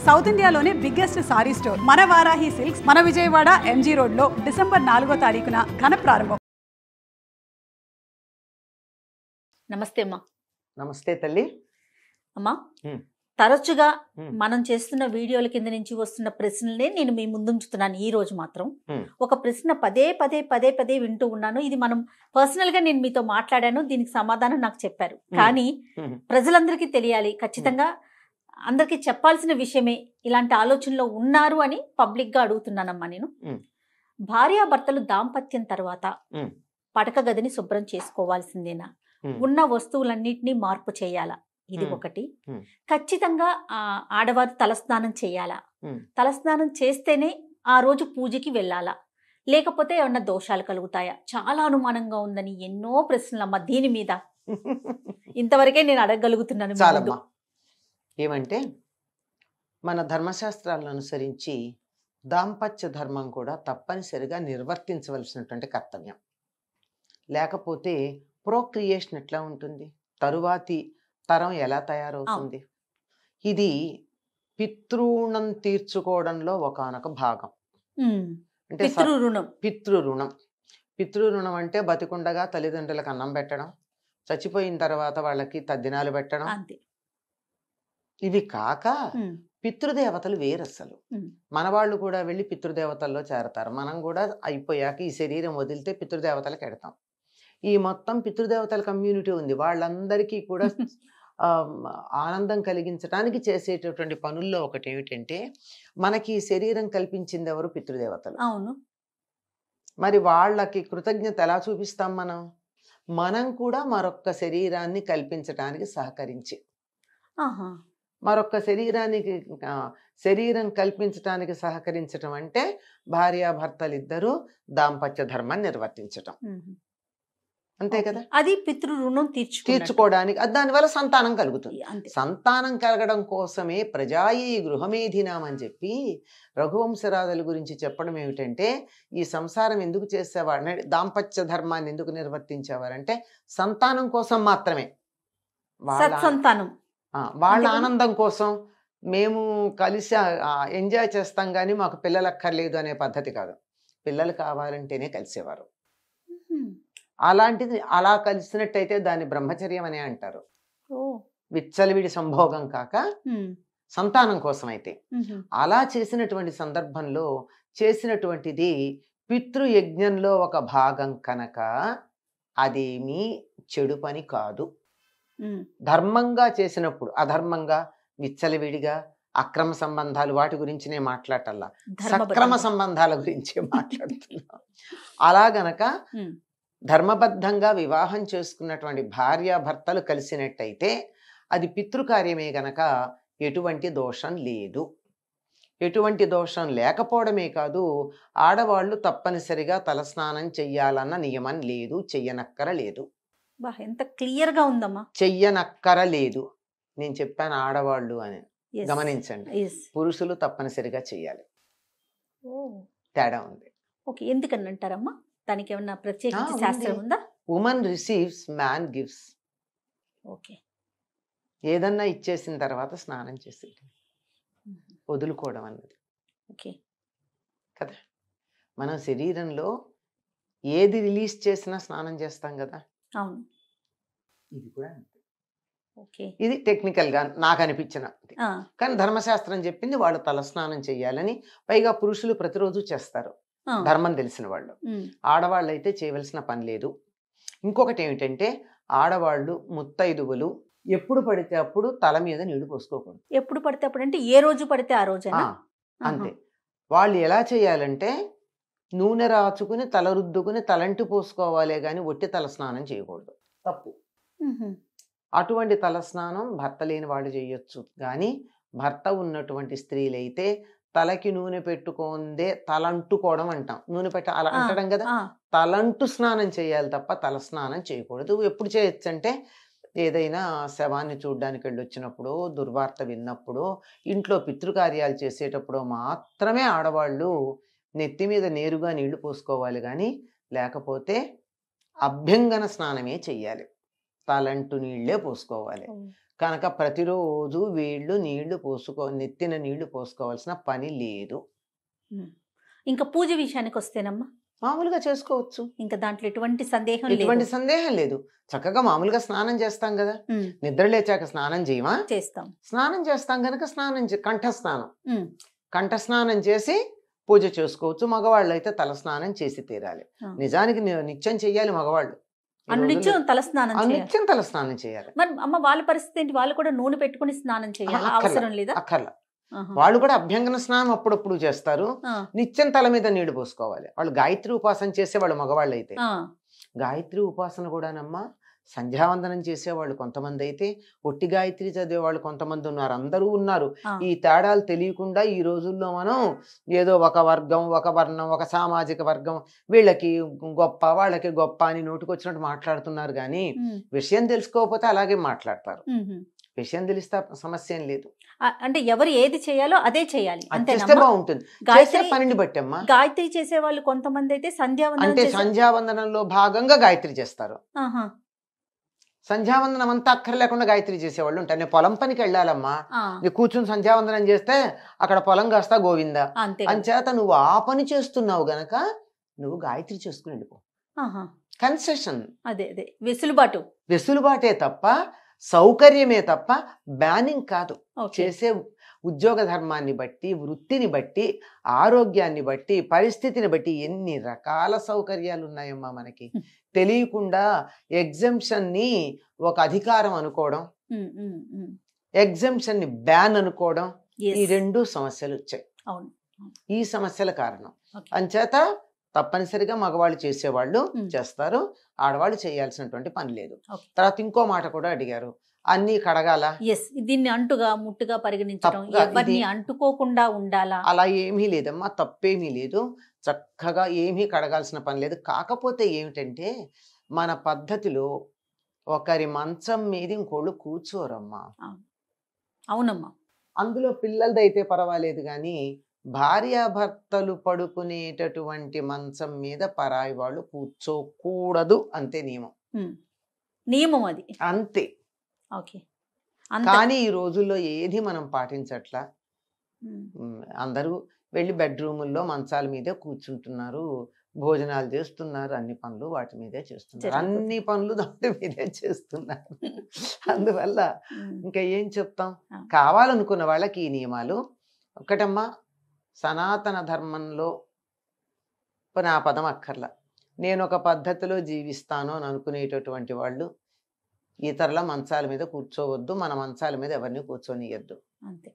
South ఇండియాలోనే biggest sorry store మన Varahi silks మన విజయవాడ ఎంజీ రోడ్ లో డిసెంబర్ 4వ తారీఖున ఘన ప్రారంభం. నమస్తే అమ్మా. నమస్తే తల్లి. అమ్మా, తరచుగా మనం చేస్తున్న వీడియోల కింద నుంచి వస్తున్న ప్రశ్నలే నేను మీ ముందుంచుతున్నాను. ఈ రోజు మాత్రం ఒక ప్రశ్న పదే పదే వింటూ ఉన్నాను. ఇది మనం పర్సనల్ గా నేను మీతో మాట్లాడాను, దీనికి సమాధానం నాకు చెప్పారు. కానీ ప్రజలందరికీ తెలియాలి, ఖచ్చితంగా అందరికీ చెప్పాల్సిన విషయమే. ఇలాంటి ఆలోచనలో ఉన్నారు అని పబ్లిక్ గా అడుగుతున్నానమ్మా నేను. భార్యాభర్తలు దాంపత్యం తర్వాత పడక గదిని శుభ్రం చేసుకోవాల్సిందేనా? ఉన్న వస్తువులన్నిటినీ మార్పు చేయాలా? ఇది ఒకటి. ఖచ్చితంగా ఆడవారు తలస్నానం చేయాలా? తలస్నానం చేస్తేనే ఆ రోజు పూజకి వెళ్ళాలా? లేకపోతే ఏమన్నా దోషాలు కలుగుతాయా? చాలా అనుమానంగా ఉందని ఎన్నో ప్రశ్నలమ్మా దీని మీద. ఇంతవరకే నేను అడగగలుగుతున్నాను. చాలమ్మా. ఏమంటే మన ధర్మశాస్త్రాలను అనుసరించి దాంపత్య ధర్మం కూడా తప్పనిసరిగా నిర్వర్తించవలసినటువంటి కర్తవ్యం. లేకపోతే ప్రోక్రియేషన్ ఎట్లా ఉంటుంది, తరువాతి తరం ఎలా తయారవుతుంది? ఇది పితృణం తీర్చుకోవడంలో ఒకానొక భాగం. అంటే పితృరుణం అంటే బతికుండగా తల్లిదండ్రులకు అన్నం పెట్టడం, చచ్చిపోయిన తర్వాత వాళ్ళకి తద్దినాలు పెట్టడం. ఇవి కాక పితృదేవతలు వేరసలు. మన వాళ్ళు కూడా వెళ్ళి పితృదేవతల్లో చేరతారు. మనం కూడా అయిపోయాక ఈ శరీరం వదిలితే పితృదేవతలకు ఎడతాం. ఈ మొత్తం పితృదేవతల కమ్యూనిటీ ఉంది. వాళ్ళందరికీ కూడా ఆనందం కలిగించడానికి చేసేటటువంటి పనుల్లో ఒకటి ఏమిటంటే, మనకి శరీరం కల్పించింది ఎవరు? పితృదేవతలు. అవును. మరి వాళ్ళకి కృతజ్ఞత ఎలా చూపిస్తాం? మనం కూడా మరొక్క శరీరాన్ని కల్పించడానికి సహకరించి, మరొక్క శరీరం కల్పించడానికి సహకరించటం అంటే భార్యాభర్తలిద్దరూ దాంపత్య ధర్మాన్ని నిర్వర్తించటం. అంతే కదా? అది పితృరుణం తీర్చుకోవడానికి. దానివల్ల సంతానం కలుగుతుంది. సంతానం కలగడం కోసమే ప్రజాయి గృహమేధినాం అని చెప్పి రఘువంశరాజుల గురించి చెప్పడం ఏమిటంటే, ఈ సంసారం ఎందుకు చేసేవాడు, దాంపత్య ధర్మాన్ని ఎందుకు నిర్వర్తించేవారంటే సంతానం కోసం మాత్రమే. వాళ్ళ ఆనందం కోసం మేము కలిసి ఎంజాయ్ చేస్తాం కానీ మాకు పిల్లలు అక్కర్లేదు అనే పద్ధతి కాదు. పిల్లలు కావాలంటేనే కలిసేవారు. అలాంటిది అలా కలిసినట్టయితే దాన్ని బ్రహ్మచర్యం అనే అంటారు. విచ్చలవిడి సంభోగం కాక సంతానం కోసం అయితే. అలా చేసినటువంటి సందర్భంలో చేసినటువంటిది పితృయజ్ఞంలో ఒక భాగం కనుక అదేమీ చెడు పని కాదు. ధర్మంగా చేసినప్పుడు, అధర్మంగా విచ్చలవిడిగా అక్రమ సంబంధాలు వాటి గురించి నేను మాట్లాడటల్లా, సక్రమ సంబంధాల గురించే మాట్లాడుతున్నా. అలా గనక ధర్మబద్ధంగా వివాహం చేసుకున్నటువంటి భార్యాభర్తలు కలిసినట్టయితే అది పితృకార్యమే గనక ఎటువంటి దోషం లేదు. ఎటువంటి దోషం లేకపోవడమే కాదు, ఆడవాళ్ళు తప్పనిసరిగా తలస్నానం చెయ్యాలన్న నియమం లేదు, చెయ్యనక్కరలేదు. ఎంత క్లియర్ గా ఉందమ్మా. చెయ్యనక్కరలేదు. నేను చెప్పాను ఆడవాళ్ళు అని, గమనించండి. పురుషులు తప్పనిసరిగా చెయ్యాలి. తేడా ఉంది. ఓకే, ఎందుకని అంటారమ్మా? దానికి ఏమన్నా ప్రత్యేక శాస్త్రం ఉందా? Women receives, man gives. Okay. ఏదన్నా ఇచ్చేసిన తర్వాత స్నానం చేసి వదులుకోవడం అన్నది. ఓకే కదా. మనం శరీరంలో ఏది రిలీజ్ చేసినా స్నానం చేస్తాం కదా. అవును. ఇది కూడా అంతే. ఓకే. ఇది టెక్నికల్ గా నాకు అనిపించిన. కానీ ధర్మశాస్త్రం చెప్పింది వాళ్ళు తలస్నానం చెయ్యాలని. పైగా పురుషులు ప్రతిరోజు చేస్తారు, ధర్మం తెలిసిన వాళ్ళు. ఆడవాళ్ళు అయితే చేయవలసిన పని లేదు. ఇంకొకటి ఏమిటంటే, ఆడవాళ్ళు ముత్తైదువులు ఎప్పుడు పడితే అప్పుడు తల మీద నీళ్లు పోసుకోకూడదు. ఎప్పుడు పడితే అప్పుడు అంటే ఏ రోజు పడితే ఆ రోజు అంతే. వాళ్ళు ఎలా చేయాలంటే నూనె రాచుకుని తల రుద్దుకుని తలంటి పోసుకోవాలే గాని ఒట్టి తలస్నానం చేయకూడదు. తప్పు. అటువంటి తలస్నానం భర్త లేని వాళ్ళు చేయొచ్చు. కానీ భర్త ఉన్నటువంటి స్త్రీలైతే తలకి నూనె పెట్టుకుందే తలంటుకోవడం అంటాం. నూనె పెట్ట అలా అంటడం కదా, తలంటు స్నానం చేయాలి తప్ప తల స్నానం చేయకూడదు. ఎప్పుడు చేయొచ్చు అంటే, ఏదైనా శవాన్ని చూడ్డానికి వెళ్ళి వచ్చినప్పుడు, దుర్వార్త విన్నప్పుడు, ఇంట్లో పితృకార్యాలు చేసేటప్పుడు మాత్రమే ఆడవాళ్ళు నెత్తి మీద నేరుగా నీళ్లు పోసుకోవాలి. కానీ లేకపోతే అభ్యంగన స్నానమే చెయ్యాలి. తలంటు నీళ్ళే పోసుకోవాలి. కనుక ప్రతిరోజు నెత్తిన నీళ్లు పోసుకోవాల్సిన పని లేదు. ఇంకా పూజ విషయానికి వస్తేనమ్మా మామూలుగా చేసుకోవచ్చు. ఇంకా దాంట్లో ఎటువంటి సందేహం లేదు. చక్కగా మామూలుగా స్నానం చేస్తాం కదా, నిద్ర లేచాక స్నానం చేయమా? స్నానం చేస్తాం కనుక కంఠ స్నానం చేసి పూజ చేసుకోవచ్చు. మగవాళ్ళు అయితే తల స్నానం చేసి తీరాలి. నిజానికి నిత్యం చెయ్యాలి మగవాళ్ళు, నిత్యం తల స్నానం చేయాలి. మరి అమ్మ వాళ్ళ పరిస్థితి ఏంటి? వాళ్ళు కూడా నూనె పెట్టుకుని స్నానం చేయాలి, అవసరం లేదా? అక్కర్లా. వాళ్ళు కూడా అభ్యంగన స్నానం అప్పుడప్పుడు చేస్తారు. నిత్యం తల మీద నీళ్లు పోసుకోవాలి. వాళ్ళు గాయత్రి ఉపాసన చేసేవాళ్ళు మగవాళ్ళు అయితే. గాయత్రి ఉపాసన కూడానమ్మా సంధ్యావందనం చేసేవాళ్ళు కొంతమంది అయితే, ఒట్టి గాయత్రి చదివేవాళ్ళు కొంతమంది ఉన్నారు. అందరూ ఉన్నారు. ఈ తేడాలు తెలియకుండా ఈ రోజుల్లో మనం ఏదో ఒక వర్గం, ఒక వర్ణం, ఒక సామాజిక వర్గం, వీళ్ళకి గొప్ప వాళ్ళకి గొప్ప అని నోటికొచ్చినట్టు మాట్లాడుతున్నారు. కానీ విషయం తెలుసుకోకపోతే అలాగే మాట్లాడతారు. విషయం తెలిస్తే సమస్య ఏం లేదు. అంటే ఎవరు ఏది చేయాలో అదే చేయాలి, చేస్తే బాగుంటుంది. పనిని బట్టి అమ్మా. గాయత్రి చేసే వాళ్ళు కొంతమంది అయితే సంధ్యావందనంలో భాగంగా గాయత్రి చేస్తారు. సంధ్యావందనం అంతా అక్కర్లేకుండా గాయత్రి చేసేవాళ్ళు ఉంటారు. నేను పొలం పనికి వెళ్ళాలమ్మా, నువ్వు కూర్చుని సంధ్యావందనం చేస్తే అక్కడ పొలం కాస్తా గోవిందా. అంచేత నువ్వు ఆ పని చేస్తున్నావు గనక నువ్వు గాయత్రి చేసుకుని వెళ్ళిపో. కన్సెషన్, అదే వెసులుబాటే తప్ప సౌకర్యమే తప్ప బ్యానింగ్ కాదు. చేసే ఉద్యోగ ధర్మాన్ని బట్టి, వృత్తిని బట్టి, ఆరోగ్యాన్ని బట్టి, పరిస్థితిని బట్టి ఎన్ని రకాల సౌకర్యాలు ఉన్నాయమ్మా మనకి. తెలియకుండా ఎగ్జంప్షన్ ని ఒక అధికారం అనుకోవడం, ఎగ్జంప్షన్ ని బ్యాన్ అనుకోవడం, ఈ రెండు సమస్యలు వచ్చాయి. ఈ సమస్యల కారణం అంచేత తప్పనిసరిగా మగవాళ్ళు చేసేవాళ్ళు చేస్తారు, ఆడవాళ్ళు చేయాల్సినటువంటి పని లేదు. తర్వాత ఇంకో మాట కూడా అడిగారు, అన్ని కడగాల? దీన్ని అంటుగా ముట్టుగా పరిగణించడం, ఎవరిని అంటుకోకుండా ఉండాలా? అలా ఏమీ లేదమ్మా, తప్పేమీ లేదు. చక్కగా ఏమీ కడగాల్సిన పని లేదు. కాకపోతే ఏమిటంటే మన పద్ధతిలో ఒకరి మంచం మీద ఇంకోళ్ళు కూర్చోరమ్మా. అవునమ్మా. అందులో పిల్లలదైతే పర్వాలేదు, కానీ భార్యాభర్తలు పడుకునేటటువంటి మంచం మీద పరాయి వాళ్ళు కూర్చోకూడదు. అంతే నియమం అది అంతే. కానీ ఈ రోజుల్లో ఏది మనం పాటించట్లా. అందరూ వెళ్ళి బెడ్రూముల్లో మంచాల మీదే కూర్చుంటున్నారు, భోజనాలు చేస్తున్నారు, అన్ని పనులు వాటి మీదే చేస్తున్నారు, అన్ని పనులు దాటి మీదే చేస్తున్నారు. అందువల్ల ఇంకా ఏం చెప్తాం, కావాలనుకున్న వాళ్ళకి ఈ నియమాలు. ఒకటమ్మా, సనాతన ధర్మంలో నా పదం అక్కర్లా, నేను ఒక పద్ధతిలో జీవిస్తాను అని అనుకునేటటువంటి వాళ్ళు ఇతరుల మంచాల మీద కూర్చోవద్దు, మన మంచాల మీద ఎవరిని కూర్చొనియద్దు. అంతే.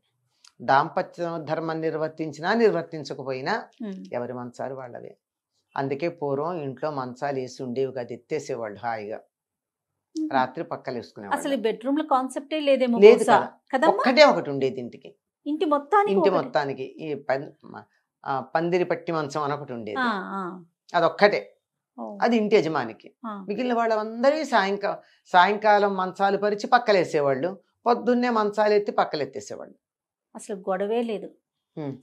దాంపత్య ధర్మం నిర్వర్తించినా నిర్వర్తించకపోయినా ఎవరి మంచాలు వాళ్ళవే. అందుకే పూర్వం ఇంట్లో మంచాలు వేసి ఉండేవి కాదు, ఎత్తేసేవాళ్ళు హాయిగా, రాత్రి పక్కలు వేసుకునేవాళ్ళు. అసలు బెడ్రూమ్ లో కాన్సెప్టే లేదేమో. లేదు కదా, ఒక్కటే ఒకటి ఉండేది ఇంటి మొత్తానికి. ఈ పందిరి పట్టి మంచం అని ఒకటి ఉండేది, అదొక్కటే. అది ఇంటి యజమానికి. మిగిలిన వాళ్ళందరూ సాయంకాలం మంచాలు పరిచి పక్కలేసేవాళ్ళు, పొద్దున్నే మంచాలు ఎత్తి పక్కలెత్తేసేవాళ్ళు. అసలు గొడవే లేదు,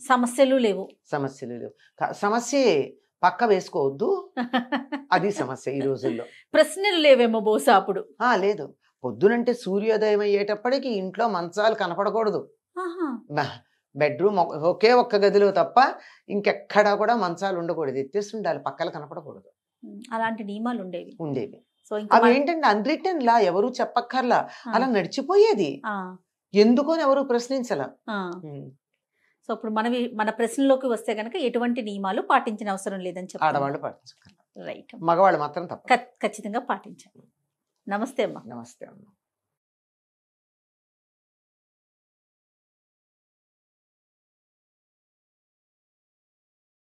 సమస్యలు లేవు. సమస్యే పక్క వేసుకోవద్దు, అది సమస్య. ఈ రోజుల్లో ప్రశ్నలు లేవేమో బహుశా అప్పుడు. లేదు, పొద్దునంటే సూర్యోదయం అయ్యేటప్పటికి ఇంట్లో మంచాలు కనపడకూడదు. బెడ్రూమ్ ఒకే ఒక్క గదిలో తప్ప ఇంకెక్కడా కూడా మంచాలు ఉండకూడదు, ఎత్తేసి ఉండాలి, పక్కలు కనపడకూడదు. అలాంటి నియమాలు ఉండేవి. సో అవి ఏంటంటే అన్రిటన్ లా, ఎవరు చెప్పక్కర్లా, అలా నడిచిపోయేది. ఎందుకు అని ఎవరు ప్రశ్నించలా. సో ఇప్పుడు మన ప్రశ్నలోకి వస్తే గనక ఎటువంటి నియమాలు పాటించిన అవసరం లేదని చెప్పి ఆడవాళ్ళు పాటించగలరు, రైట్. మగవాళ్ళు మాత్రం తప్ప ఖచ్చితంగా పాటించాలి. నమస్తే అమ్మా. నమస్తే అమ్మా.